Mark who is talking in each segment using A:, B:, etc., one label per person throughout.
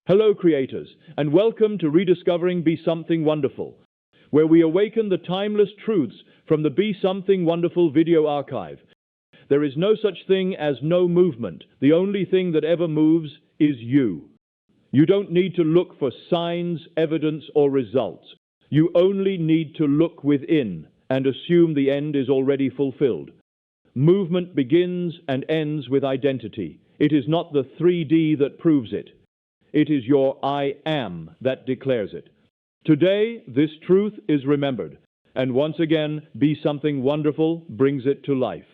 A: Hello, creators, and welcome to Rediscovering Be Something Wonderful, where we awaken the timeless truths from the Be Something Wonderful video archive. There is no such thing as no movement. The only thing that ever moves is you. You don't need to look for signs, evidence, or results. You only need to look within and assume the end is already fulfilled. Movement begins and ends with identity. It is not the 3D that proves it. It is your I am that declares it. Today, this truth is remembered, and once again, Be Something Wonderful brings it to life.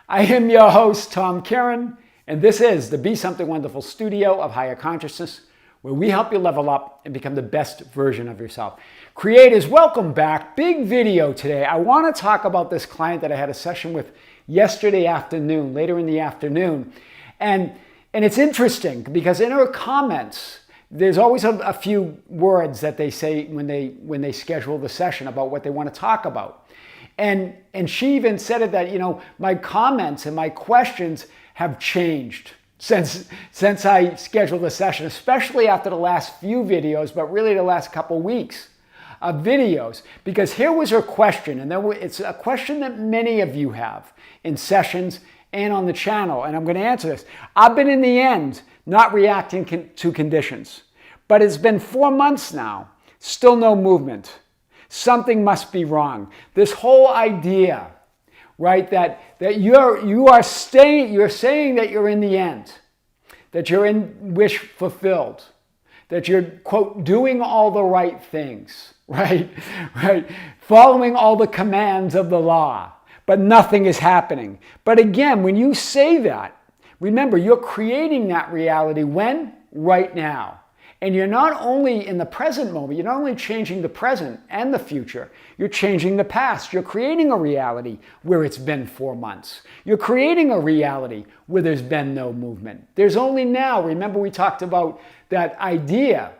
B: I am your host, Tom Kearin, and this is the Be Something Wonderful studio of higher consciousness, where we help you level up and become the best version of yourself. Creators, welcome back. Big video today. I want to talk about this client that I had a session with yesterday afternoon, later in the afternoon, and it's interesting because in her comments, there's always a few words that they say when they schedule the session about what they want to talk about. And she even said it that, my comments and my questions have changed since I scheduled the session, especially after the last few videos, but really the last couple weeks of videos. Because here was her question, and it's a question that many of you have in sessions and on the channel, and I'm going to answer this. I've been, in the end, not reacting to conditions, but it's been 4 months now, still no movement. Something must be wrong. This whole idea, right, that you're saying that you're in the end, that you're in wish fulfilled, that you're, quote, doing all the right things, right, following all the commands of the law, but nothing is happening. But again, when you say that, remember, you're creating that reality when? Right now. And you're not only in the present moment, you're not only changing the present and the future, you're changing the past. You're creating a reality where it's been 4 months. You're creating a reality where there's been no movement. There's only now. Remember, we talked about that idea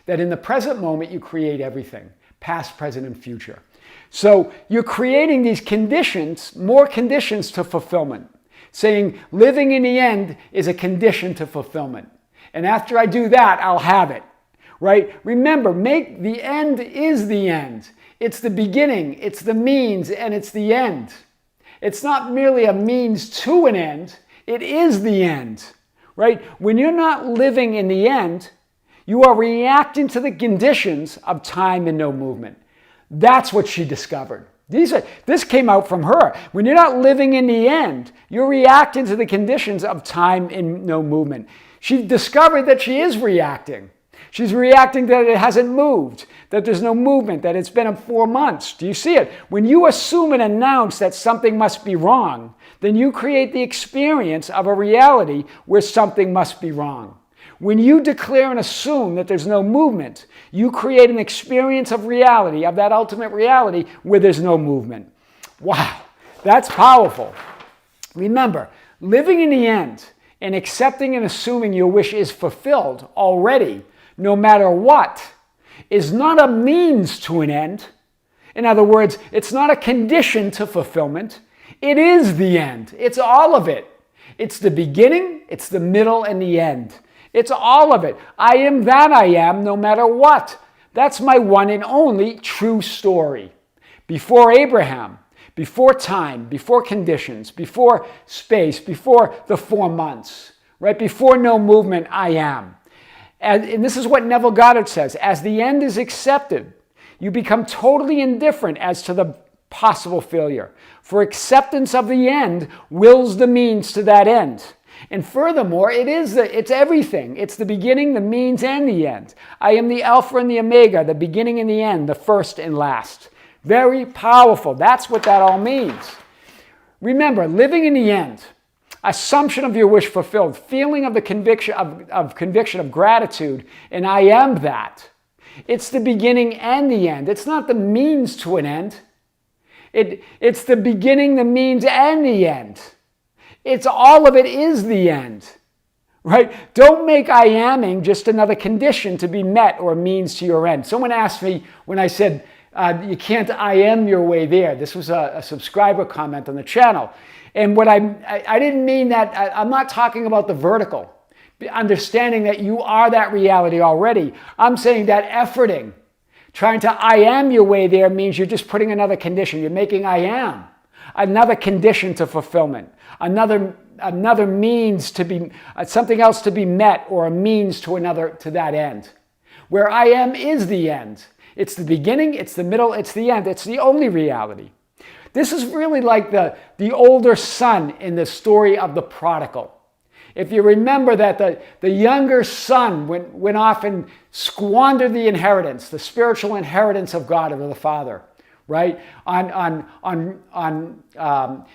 B: that in the present moment, you create everything, past, present, and future. So you're creating these conditions, more conditions to fulfillment, saying living in the end is a condition to fulfillment. And after I do that, I'll have it, right? Remember, make the end is the end. It's the beginning, it's the means, and it's the end. It's not merely a means to an end, it is the end, right? When you're not living in the end, you are reacting to the conditions of time and no movement. That's what she discovered. This came out from her. When you're not living in the end, you're reacting to the conditions of time and no movement. She discovered that she is reacting. She's reacting that it hasn't moved, that there's no movement, that it's been 4 months. Do you see it? When you assume and announce that something must be wrong, then you create the experience of a reality where something must be wrong. When you declare and assume that there's no movement, you create an experience of reality, of that ultimate reality, where there's no movement. Wow, that's powerful. Remember, living in the end and accepting and assuming your wish is fulfilled already, no matter what, is not a means to an end. In other words, it's not a condition to fulfillment. It is the end. It's all of it. It's the beginning, it's the middle, and the end. It's all of it. I am that I am, no matter what. That's my one and only true story. Before Abraham, before time, before conditions, before space, before the 4 months, right? Before no movement, I am. And this is what Neville Goddard says. As the end is accepted, you become totally indifferent as to the possible failure. For acceptance of the end wills the means to that end. And furthermore, it's everything. It's the beginning, the means, and the end. I am the Alpha and the Omega, the beginning and the end, the first and last. Very powerful. That's what that all means. Remember, living in the end, assumption of your wish fulfilled, feeling of the conviction of gratitude, and I am that. It's the beginning and the end. It's not the means to an end. It's the beginning, the means, and the end. It's all of it is the end, right? Don't make I aming just another condition to be met or means to your end. Someone asked me when I said, you can't I am your way there. This was a subscriber comment on the channel. And what I didn't mean that, I'm not talking about the vertical. understanding that you are that reality already. I'm saying that efforting, trying to I am your way there means you're just putting another condition. You're making I am another condition to fulfillment, another means to be, something else to be met, or a means to that end. Where I am is the end. It's the beginning, it's the middle, it's the end. It's the only reality. This is really like the older son in the story of the prodigal. If you remember that the younger son went off and squandered the inheritance, the spiritual inheritance of God or the Father, right? On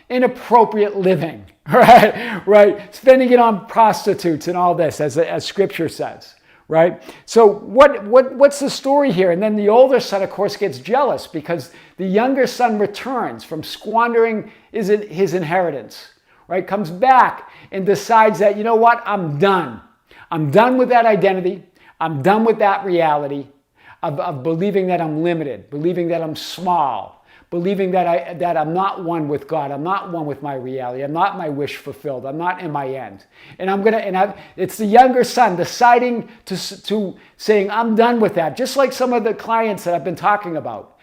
B: inappropriate living, right? Right? Spending it on prostitutes and all this, as Scripture says, right? So what's the story here? And then the older son, of course, gets jealous because the younger son returns from squandering his inheritance, right? Comes back and decides that, you know what, I'm done. I'm done with that identity. I'm done with that reality of believing that I'm limited, believing that I'm small, believing that I'm not one with God. I'm not one with my reality. I'm not my wish fulfilled. I'm not in my end. And it's the younger son deciding to saying, I'm done with that. Just like some of the clients that I've been talking about.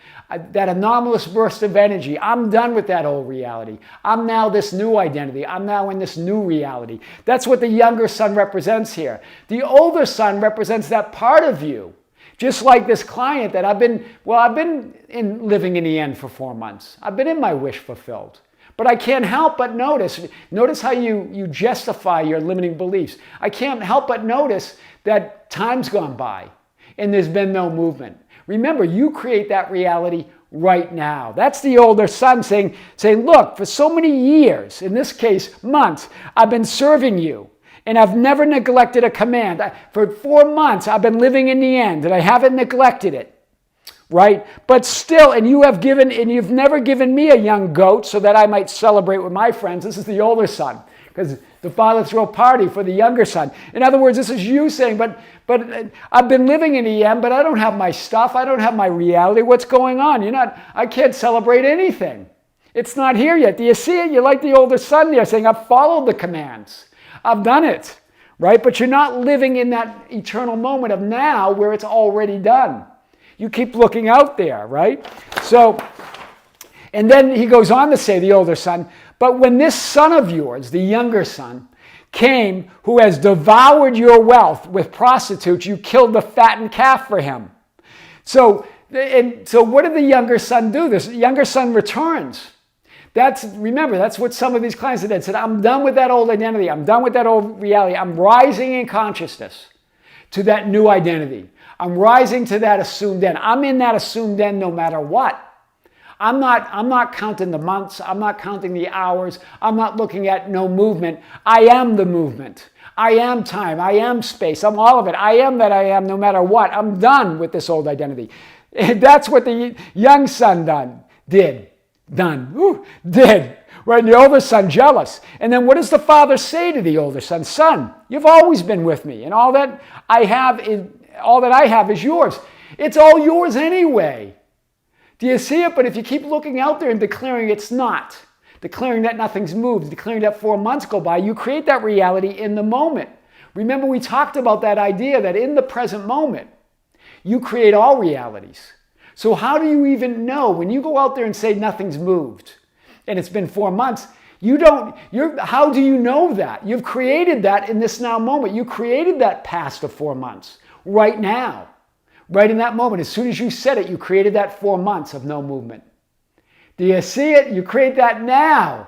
B: That anomalous burst of energy. I'm done with that old reality. I'm now this new identity. I'm now in this new reality. That's what the younger son represents here. The older son represents that part of you. Just like this client that I've been living in the end for 4 months. I've been in my wish fulfilled. But I can't help but notice how you justify your limiting beliefs. I can't help but notice that time's gone by and there's been no movement. Remember, you create that reality right now. That's the older son saying, look, for so many years, in this case, months, I've been serving you. And I've never neglected a command. For 4 months, I've been living in the end, and I haven't neglected it, right? But still, and you've never given me a young goat so that I might celebrate with my friends. This is the older son, because the father threw a party for the younger son. In other words, this is you saying, but I've been living in the end, but I don't have my stuff. I don't have my reality. What's going on? I can't celebrate anything. It's not here yet. Do you see it? You're like the older son there saying, I've followed the commands. I've done it, right? But you're not living in that eternal moment of now where it's already done. You keep looking out there, right? So, and then he goes on to say, the older son, but when this son of yours, the younger son, came who has devoured your wealth with prostitutes, you killed the fattened calf for him. So what did the younger son do? This younger son returns. Remember, that's what some of these clients said, I'm done with that old identity. I'm done with that old reality. I'm rising in consciousness to that new identity. I'm rising to that assumed end. I'm in that assumed end no matter what. I'm not counting the months. I'm not counting the hours. I'm not looking at no movement. I am the movement. I am time. I am space. I'm all of it. I am that I am no matter what. I'm done with this old identity. And that's what the young son did. Right? And the older son jealous. And then what does the father say to the older son? Son, you've always been with me, and all that I have is yours. It's all yours anyway. Do you see it? But if you keep looking out there and declaring it's not, declaring that nothing's moved, declaring that 4 months go by, you create that reality in the moment. Remember, we talked about that idea that in the present moment, you create all realities. So how do you even know when you go out there and say nothing's moved and it's been 4 months, how do you know that? You've created that in this now moment. You created that past of 4 months right now. Right in that moment, as soon as you said it, you created that 4 months of no movement. Do you see it? You create that now.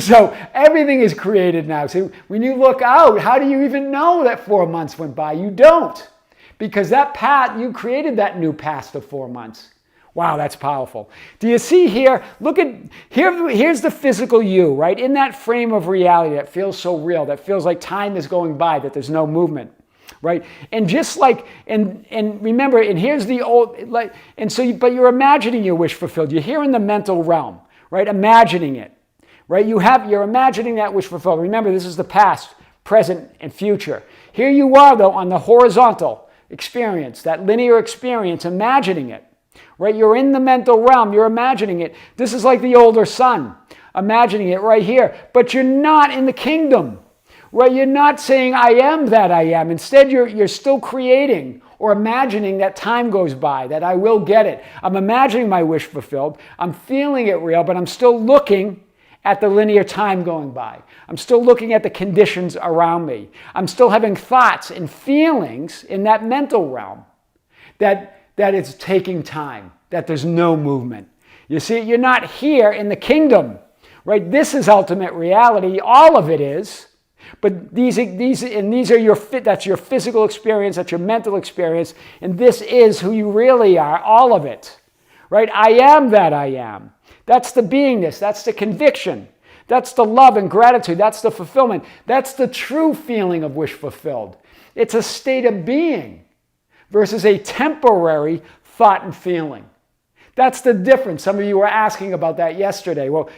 B: So everything is created now. So when you look out, how do you even know that 4 months went by? You don't. Because that path, you created that new past of 4 months. Wow, that's powerful. Do you see here? Look at, here's the physical you, right? In that frame of reality that feels so real, that feels like time is going by, that there's no movement. Right? And just like, and remember, and here's the old, like, and so, but you're imagining your wish fulfilled. You're here in the mental realm, right? Imagining it, right? You're imagining that wish fulfilled. Remember, this is the past, present, and future. Here you are, though, on the horizontal experience, that linear experience, imagining it, right? You're in the mental realm. You're imagining it. This is like the older son, imagining it right here, but you're not in the kingdom. Well, you're not saying I am that I am. Instead, you're still creating or imagining that time goes by, that I will get it. I'm imagining my wish fulfilled. I'm feeling it real, but I'm still looking at the linear time going by. I'm still looking at the conditions around me. I'm still having thoughts and feelings in that mental realm that it's taking time, that there's no movement. You see, you're not here in the kingdom, right? This is ultimate reality. All of it is. But these are that's your physical experience, that's your mental experience, and this is who you really are, all of it, right? I am that I am. That's the beingness, that's the conviction, that's the love and gratitude, that's the fulfillment, that's the true feeling of wish fulfilled. It's a state of being versus a temporary thought and feeling. That's the difference. Some of you were asking about that yesterday. Well,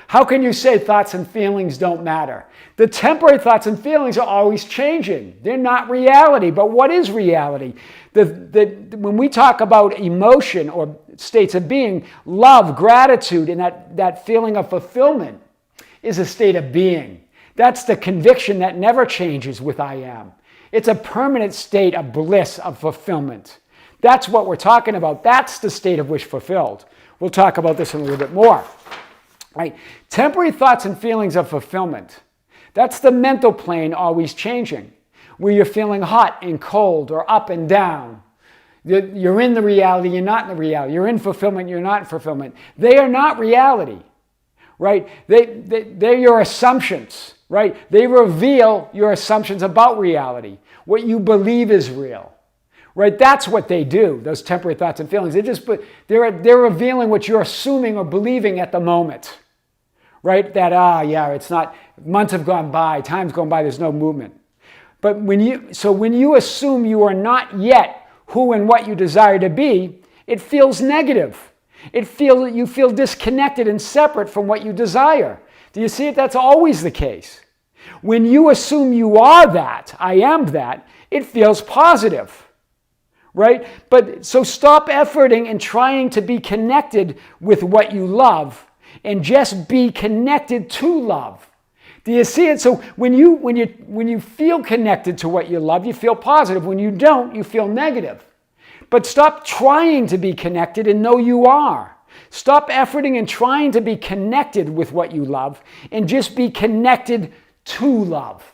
B: how can you say thoughts and feelings don't matter? The temporary thoughts and feelings are always changing. They're not reality. But what is reality? When we talk about emotion or states of being, love, gratitude, and that feeling of fulfillment is a state of being. That's the conviction that never changes with I am. It's a permanent state of bliss, of fulfillment. That's what we're talking about. That's the state of wish fulfilled. We'll talk about this in a little bit more. Right? Temporary thoughts and feelings of fulfillment. That's the mental plane always changing, where you're feeling hot and cold or up and down. You're in the reality, you're not in the reality. You're in fulfillment, you're not in fulfillment. They are not reality. Right? They're your assumptions. Right? They reveal your assumptions about reality, what you believe is real. Right? That's what they do, those temporary thoughts and feelings. They're revealing what you're assuming or believing at the moment. Right? That, it's not, months have gone by, time's gone by, there's no movement. But when you assume you are not yet who and what you desire to be, it feels negative. You feel disconnected and separate from what you desire. Do you see it? That's always the case. When you assume you are that, I am that, it feels positive. Right? But so stop efforting and trying to be connected with what you love and just be connected to love. Do you see it? So when you feel connected to what you love, you feel positive. When you don't, you feel negative. But stop trying to be connected and know you are. Stop efforting and trying to be connected with what you love and just be connected to love.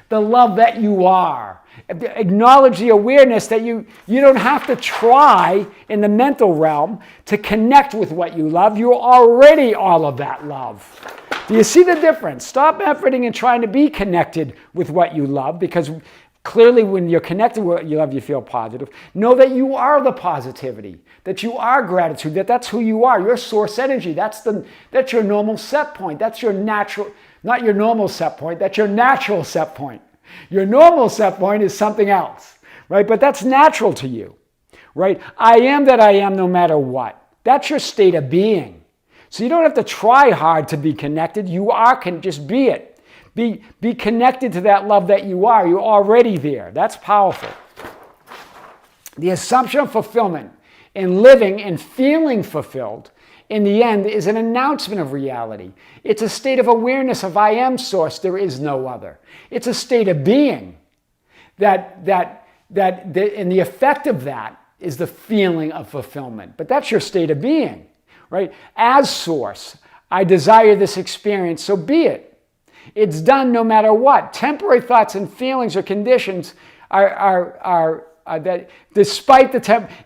B: The love that you are. Acknowledge the awareness that you don't have to try in the mental realm to connect with what you love. You're already all of that love. Do you see the difference? Stop efforting and trying to be connected with what you love, because clearly when you're connected with what you love, you feel positive. Know that you are the positivity, that you are gratitude, that's who you are. Your source energy, that's your normal set point. That's your natural, not your normal set point, that's your natural set point. Your normal set point is something else, right? But that's natural to you, right? I am that I am no matter what. That's your state of being. So you don't have to try hard to be connected. You can just be it. Be connected to that love that you are. You're already there. That's powerful. The assumption of fulfillment and living and feeling fulfilled in the end is an announcement of reality. It's a state of awareness of I am source, there is no other. It's a state of being and the effect of that is the feeling of fulfillment. But that's your state of being, right? As source, I desire this experience, so be it. It's done no matter what. Temporary thoughts and feelings or conditions are that despite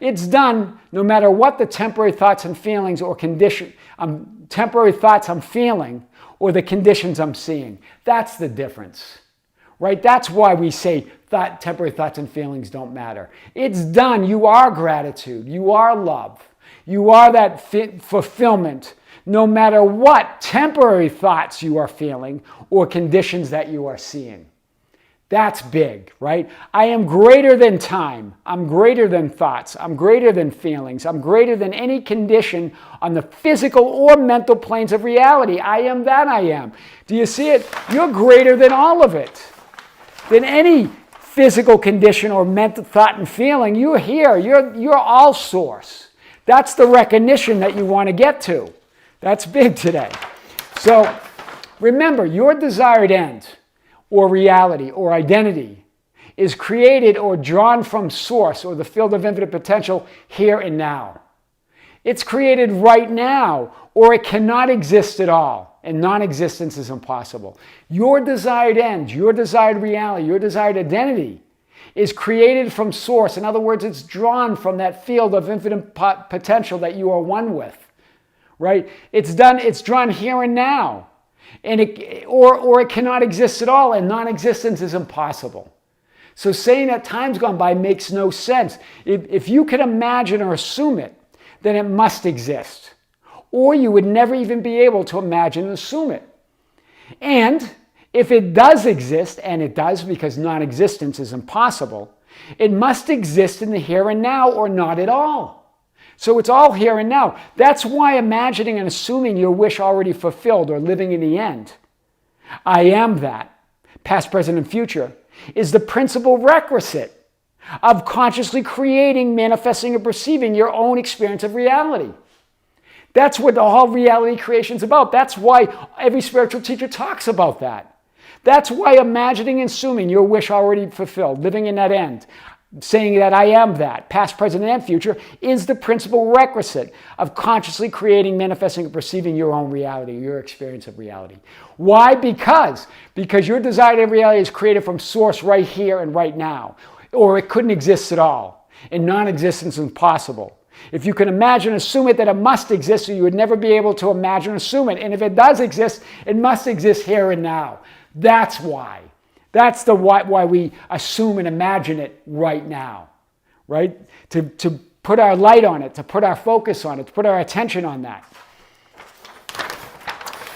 B: it's done no matter what the temporary thoughts and feelings or temporary thoughts I'm feeling or the conditions I'm seeing. That's the difference, right? That's why we say temporary thoughts and feelings don't matter. It's done. You are gratitude. You are love. You are that fulfillment no matter what temporary thoughts you are feeling or conditions that you are seeing. That's big, right? I am greater than time. I'm greater than thoughts. I'm greater than feelings. I'm greater than any condition on the physical or mental planes of reality. I am that I am. Do you see it? You're greater than all of it. Than any physical condition or mental thought and feeling. You're here. You're all source. That's the recognition that you want to get to. That's big today. So remember, your desired end, or reality or identity is created or drawn from source or the field of infinite potential here and now. It's created right now, or it cannot exist at all, and non-existence is impossible. Your desired end, your desired reality, your desired identity is created from source. In other words, it's drawn from that field of infinite potential that you are one with, right? It's drawn here and now, and or it cannot exist at all, and non-existence is impossible. So saying that time's gone by makes no sense. If you can imagine or assume it, then it must exist. Or you would never even be able to imagine and assume it. And if it does exist, and it does because non-existence is impossible, it must exist in the here and now or not at all. So it's all here and now. That's why imagining and assuming your wish already fulfilled or living in the end, I am that, past, present, and future, is the principal requisite of consciously creating, manifesting, and perceiving your own experience of reality. That's what the whole reality creation is about. That's why every spiritual teacher talks about that. That's why imagining and assuming your wish already fulfilled, living in that end, saying that I am that, past, present, and future, is the principal requisite of consciously creating, manifesting, and perceiving your own reality, your experience of reality. Why? Because your desired reality is created from source right here and right now, or it couldn't exist at all, and non-existence is impossible. If you can imagine, assume it, that it must exist, so you would never be able to imagine, assume it. And if it does exist, it must exist here and now. That's why. That's why we assume and imagine it right now, right? To put our light on it, to put our focus on it, to put our attention on that.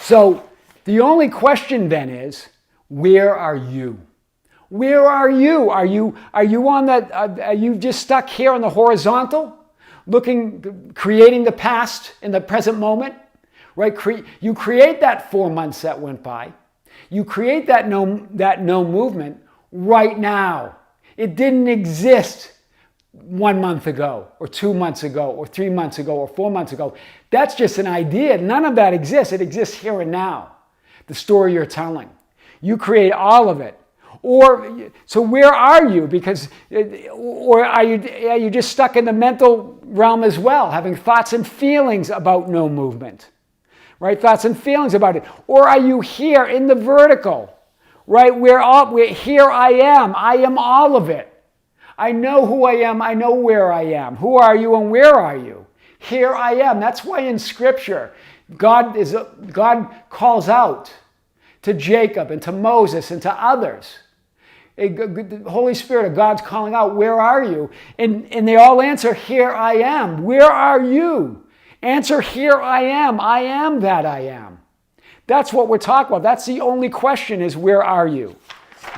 B: So the only question then is, where are you? Where are you? Are you on that? Are you just stuck here on the horizontal, creating the past in the present moment, right? You create that 4 months that went by. You create that no movement right now. It didn't exist 1 month ago, or 2 months ago, or 3 months ago, or 4 months ago. That's just an idea. None of that exists. It exists here and now. The story you're telling. You create all of it. So where are you? Or are you just stuck in the mental realm as well, having thoughts and feelings about no movement, right? Thoughts and feelings about it. Or are you here in the vertical, right? Here I am all of it. I know who I am, I know where I am. Who are you and where are you? Here I am. That's why in Scripture, God calls out to Jacob and to Moses and to others. The Holy Spirit of God's calling out, where are you? And they all answer, here I am. Where are you? Answer, here I am that I am. That's what we're talking about. That's the only question is, where are you?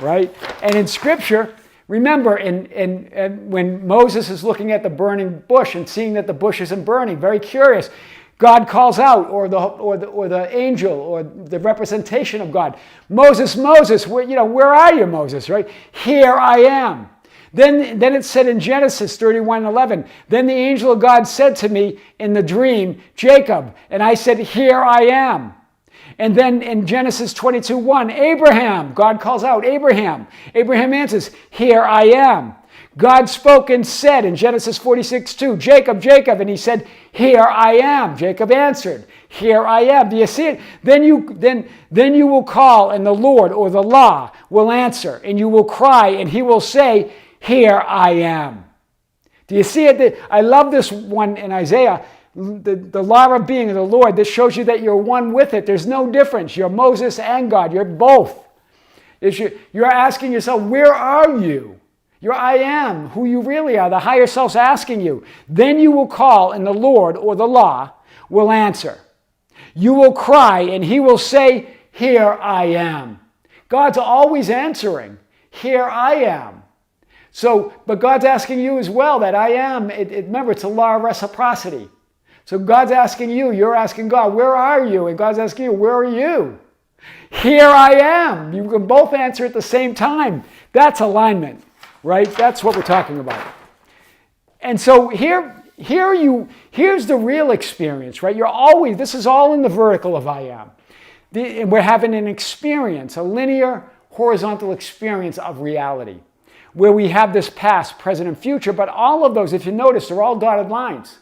B: Right? And in Scripture, remember, when Moses is looking at the burning bush and seeing that the bush isn't burning, very curious, God calls out, or the angel, or the representation of God, Moses, where are you, Moses? Right? Here I am. Then it said in Genesis 31:11, then the angel of God said to me in the dream, Jacob, and I said, here I am. And then in Genesis 22:1, Abraham, God calls out, Abraham. Abraham answers, here I am. God spoke and said in Genesis 46:2, Jacob, Jacob, and he said, here I am. Jacob answered, here I am. Do you see it? Then you will call, and the Lord, or the law, will answer, and you will cry, and he will say, here I am. Do you see it? I love this one in Isaiah, the law of being of the Lord. This shows you that you're one with it. There's no difference. You're Moses and God. You're both. You're asking yourself, where are you? Your I am, who you really are, the higher self's asking you. Then you will call, and the Lord, or the law, will answer. You will cry, and he will say, here I am. God's always answering, here I am. But God's asking you as well, that I am, remember, it's a law of reciprocity. So God's asking you, you're asking God, where are you? And God's asking you, where are you? Here I am. You can both answer at the same time. That's alignment. Right? That's what we're talking about. And so here's the real experience, right? This is all in the vertical of I am. And we're having an experience, a linear, horizontal experience of reality, where we have this past, present, and future, but all of those, if you notice, they're all dotted lines.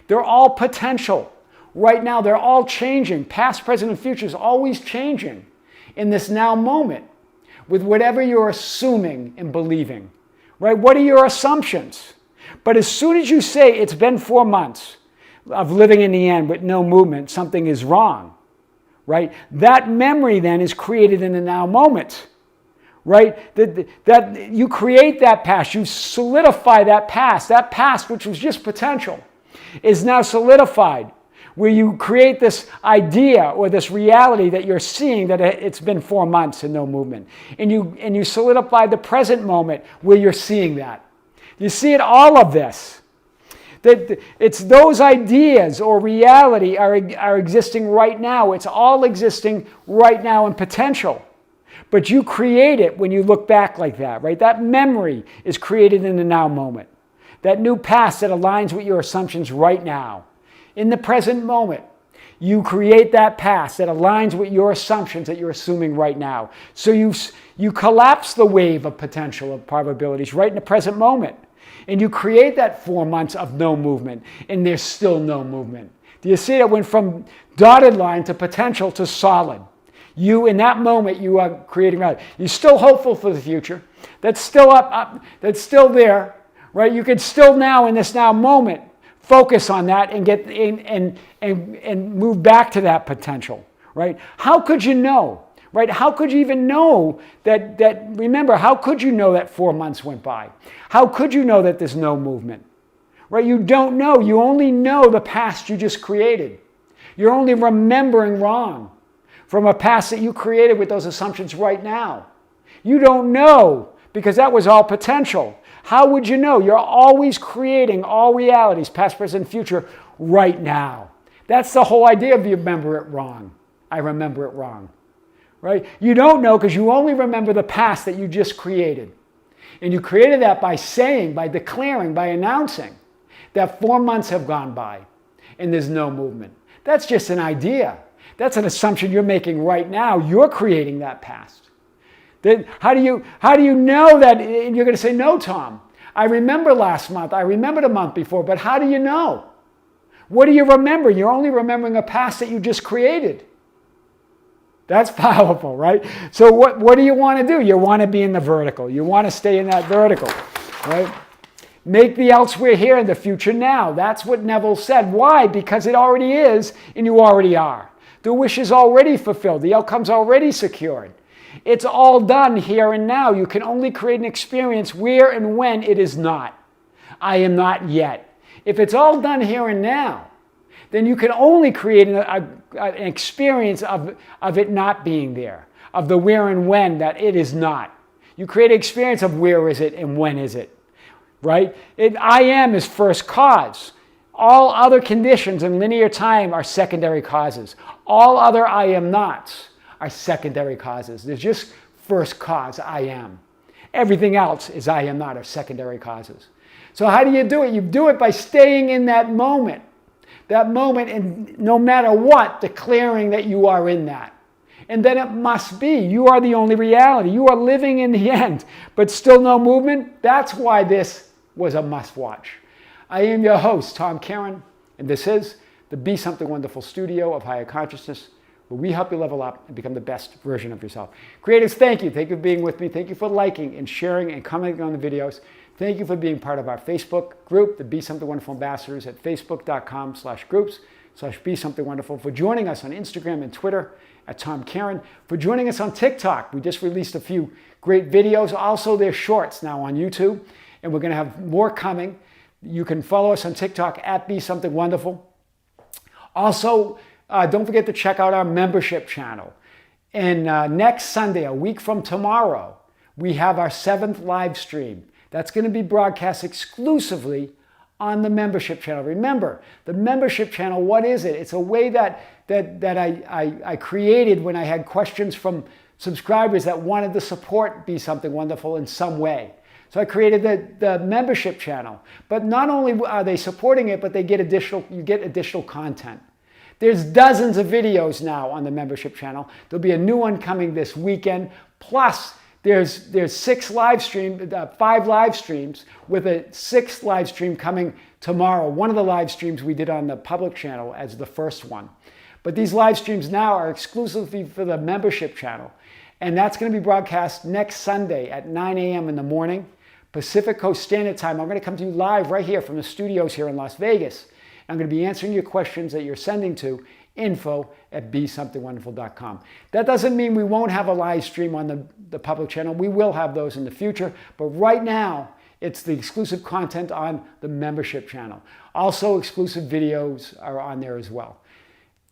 B: They're all potential. Right now, they're all changing. Past, present, and future is always changing in this now moment with whatever you're assuming and believing, right? What are your assumptions? But as soon as you say it's been 4 months of living in the end with no movement, something is wrong, right? That memory then is created in the now moment, right? That you create that past, you solidify that past which was just potential is now solidified, where you create this idea or this reality that you're seeing that it's been 4 months and no movement. And you solidify the present moment where you're seeing that. You see it, all of this. That it's those ideas or reality are existing right now. It's all existing right now in potential. But you create it when you look back like that, right? That memory is created in the now moment. That new past that aligns with your assumptions right now. In the present moment, you create that past that aligns with your assumptions that you're assuming right now. So you collapse the wave of potential of probabilities right in the present moment. And you create that 4 months of no movement, and there's still no movement. Do you see it went from dotted line to potential to solid? You, in that moment, you are creating reality. You're still hopeful for the future. That's still that's still there, right? You can still now, in this now moment, focus on that and get and move back to that potential, right? How could you know, right? How could you even know that remember, how could you know that 4 months went by? How could you know that there's no movement, right? You don't know. You only know the past you just created. You're only remembering wrong from a past that you created with those assumptions right now. You don't know because that was all potential. How would you know? You're always creating all realities, past, present, future, right now. That's the whole idea of you remember it wrong. I remember it wrong, right? You don't know because you only remember the past that you just created. And you created that by saying, by declaring, by announcing that 4 months have gone by and there's no movement. That's just an idea. That's an assumption you're making right now. You're creating that past. Then how do you know that? And you're going to say, no, Tom, I remember last month. I remember the month before, but how do you know? What do you remember? You're only remembering a past that you just created. That's powerful, right? So what do you want to do? You want to be in the vertical. You want to stay in that vertical, right? Make the elsewhere here and the future now. That's what Neville said. Why? Because it already is and you already are. The wish is already fulfilled. The outcome's already secured. It's all done here and now. You can only create an experience where and when it is not. I am not yet. If it's all done here and now, then you can only create an experience of it not being there, of the where and when that it is not. You create an experience of where is it and when is it, right? I am is first cause. All other conditions in linear time are secondary causes. All other I am nots are secondary causes. There's just first cause, I am. Everything else is I am not, or secondary causes. So how do you do it? You do it by staying in that moment. That moment, and no matter what, declaring that you are in that. And then it must be. You are the only reality. You are living in the end, but still no movement. That's why this was a must-watch. I am your host, Tom Kearin, and this is the Be Something Wonderful studio of higher consciousness, where we help you level up and become the best version of yourself. Creators, thank you. Thank you for being with me. Thank you for liking and sharing and commenting on the videos. Thank you for being part of our Facebook group, the Be Something Wonderful Ambassadors, at facebook.com/groups/Be Something Wonderful, for joining us on Instagram and Twitter at Tom Kearin, for joining us on TikTok. We just released a few great videos. Also, there's shorts now on YouTube, and we're going to have more coming. You can follow us on TikTok at Be Something Wonderful. Also, don't forget to check out our membership channel. And next Sunday, a week from tomorrow, we have our 7th live stream. That's going to be broadcast exclusively on the membership channel. Remember, the membership channel, what is it? It's a way that I created when I had questions from subscribers that wanted to support Be Something Wonderful in some way. So I created the membership channel. But not only are they supporting it, but you get additional content. There's dozens of videos now on the membership channel. There'll be a new one coming this weekend. Plus, There's 5 live streams with a 6th live stream coming tomorrow. One of the live streams we did on the public channel as the first one. But these live streams now are exclusively for the membership channel. And that's going to be broadcast next Sunday at 9 a.m. in the morning, Pacific Coast Standard Time. I'm going to come to you live right here from the studios here in Las Vegas. I'm going to be answering your questions that you're sending to info@besomethingwonderful.com. That doesn't mean we won't have a live stream on the public channel. We will have those in the future. But right now, it's the exclusive content on the membership channel. Also, exclusive videos are on there as well.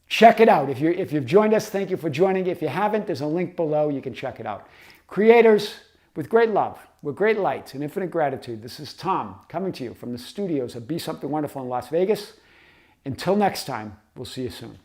B: Check it out. If you've joined us, thank you for joining. If you haven't, there's a link below. You can check it out. Creators, with great love, with great light and infinite gratitude, this is Tom coming to you from the studios of Be Something Wonderful in Las Vegas. Until next time, we'll see you soon.